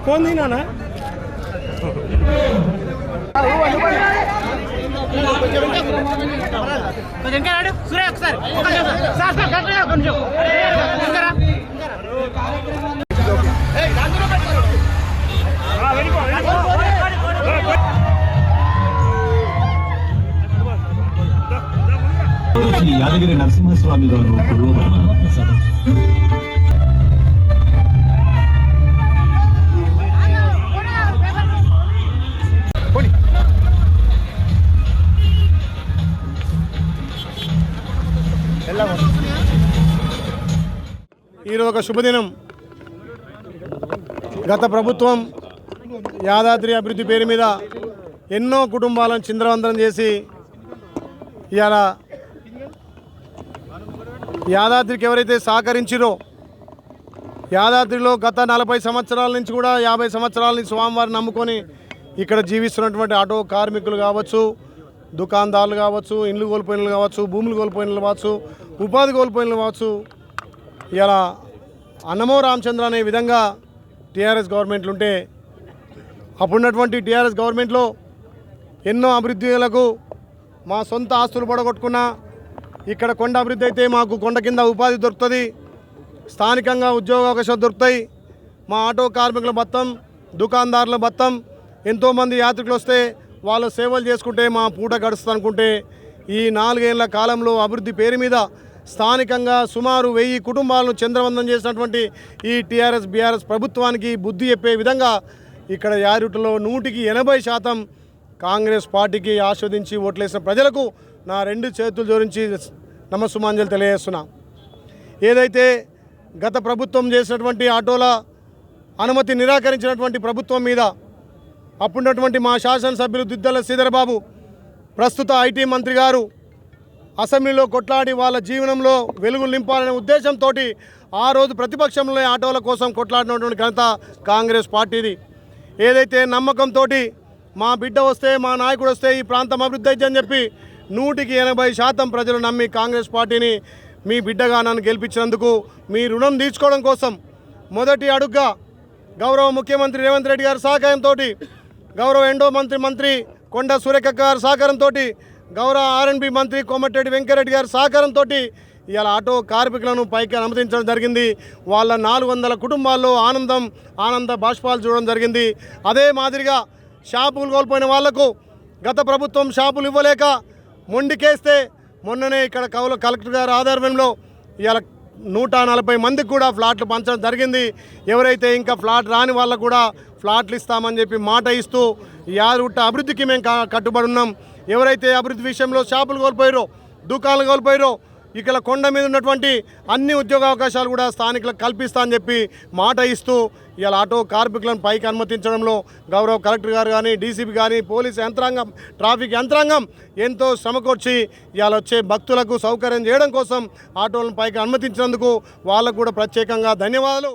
कौन थी ना యాదగిరి నరసింహస్వామి గారు ఈరోజు ఒక శుభదినం. గత ప్రభుత్వం యాదాద్రి అభివృద్ధి పేరు మీద ఎన్నో కుటుంబాలను చిందరవందనం చేసి ఇవాళ యాదాద్రికి ఎవరైతే సహకరించిరో, యాదాద్రిలో గత 40 సంవత్సరాల నుంచి కూడా 50 సంవత్సరాల నుంచి స్వామివారిని నమ్ముకొని ఇక్కడ జీవిస్తున్నటువంటి ఆటో కార్మికులు కావచ్చు, దుకాణదారులు కావచ్చు, ఇండ్లు కోల్పోయినలు కావచ్చు, భూములు కోల్పోయినలు కావచ్చు, ఉపాధి కోల్పోయినలు కావచ్చు, ఇలా అన్నమో రామచంద్ర అనే విధంగా టీఆర్ఎస్ గవర్నమెంట్లు ఉంటే, అప్పుడున్నటువంటి టీఆర్ఎస్ గవర్నమెంట్లో ఎన్నో అభివృద్ధులకు మా సొంత ఆస్తులు పడగొట్టుకున్నా, ఇక్కడ కొండ అభివృద్ధి అయితే మాకు కొండ కింద ఉపాధి దొరుకుతుంది, స్థానికంగా ఉద్యోగ అవకాశాలు దొరుకుతాయి, మా ఆటో కార్మికుల మొత్తం, దుకాణదారుల మొత్తం, ఎంతోమంది యాత్రికులు వస్తే వాళ్ళ సేవలు చేసుకుంటే మా పూట గడుస్తుంది అనుకుంటే, ఈ 4 ఏళ్ల కాలంలో అభివృద్ధి పేరు మీద స్థానికంగా సుమారు 1000 కుటుంబాలను చంద్రవందనం చేసినటువంటి ఈ టీఆర్ఎస్ బీఆర్ఎస్ ప్రభుత్వానికి బుద్ధి చెప్పే విధంగా ఇక్కడ యారుటలో 100% కాంగ్రెస్ పార్టీకి ఆస్వాదించి ఓట్లేసిన ప్రజలకు నా 2 చేతులు జోడించి నమస్సుమాంజలి తెలియజేస్తున్నా. ఏదైతే గత ప్రభుత్వం చేసినటువంటి ఆటోల అనుమతి నిరాకరించినటువంటి ప్రభుత్వం మీద అప్పుడున్నటువంటి మా శాసనసభ్యులు దుద్దల శ్రీధరబాబు, ప్రస్తుత ఐటీ మంత్రి గారు అసెంబ్లీలో కొట్లాడి వాళ్ళ జీవనంలో వెలుగులు నింపాలనే ఉద్దేశంతో ఆ రోజు ప్రతిపక్షంలో ఆటోల కోసం కొట్లాడినటువంటి ఘనత కాంగ్రెస్ పార్టీది. ఏదైతే నమ్మకంతో మా బిడ్డ వస్తే, మా నాయకుడు వస్తే ఈ ప్రాంతం అభివృద్ధి అవుతుందని చెప్పి 100% ప్రజలు నమ్మి కాంగ్రెస్ పార్టీని మీ బిడ్డగా నన్ను గెలిపించినందుకు మీ రుణం తీర్చుకోవడం కోసం మొదటి అడుగుగా గౌరవ ముఖ్యమంత్రి రేవంత్ రెడ్డి గారి సహకారంతో, గౌరవ ఎండో మంత్రి కొండ సురేఖ గారి సహకారంతో, గౌరవ ఆర్ఎండ్బి మంత్రి కోమటిరెడ్డి వెంకరెడ్డి గారి సహకారంతో ఇవాళ ఆటో కార్మికులను పైకి అనుమతించడం జరిగింది. వాళ్ళ 400 కుటుంబాల్లో ఆనంద బాష్పాలు చూడడం జరిగింది. అదే మాదిరిగా షాపులు కోల్పోయిన వాళ్లకు గత ప్రభుత్వం షాపులు ఇవ్వలేక మొండికేస్తే మొన్ననే ఇక్కడ కలెక్టర్ గారి ఆధ్వర్యంలో ఇవాళ 140 మందికి కూడా ఫ్లాట్లు పంచడం జరిగింది. ఎవరైతే ఇంకా ఫ్లాట్ రాని వాళ్ళకు కూడా ఫ్లాట్లు ఇస్తామని చెప్పి మాట ఇస్తూ యాదగిరి అభివృద్ధికి మేము కట్టుబడి ఉన్నాం. ఎవరైతే అభివృద్ధి విషయంలో షాపులు కోల్పోయారో, దుకాణాలు కోల్పోయారో, ఇక్కడ కొండ మీద ఉన్నటువంటి అన్ని ఉద్యోగ అవకాశాలు కూడా స్థానికులకు కల్పిస్తా అని చెప్పి మాట ఇస్తూ ఇవాళ ఆటో కార్మికులను పైకి అనుమతించడంలో గౌరవ కలెక్టర్ గారు కానీ, డీసీపీ కానీ, పోలీసు యంత్రాంగం, ట్రాఫిక్ యంత్రాంగం ఎంతో శ్రమకొచ్చి ఇవాళ వచ్చే భక్తులకు సౌకర్యం చేయడం కోసం ఆటోలను పైకి అనుమతించినందుకు వాళ్ళకు కూడా ప్రత్యేకంగా ధన్యవాదాలు.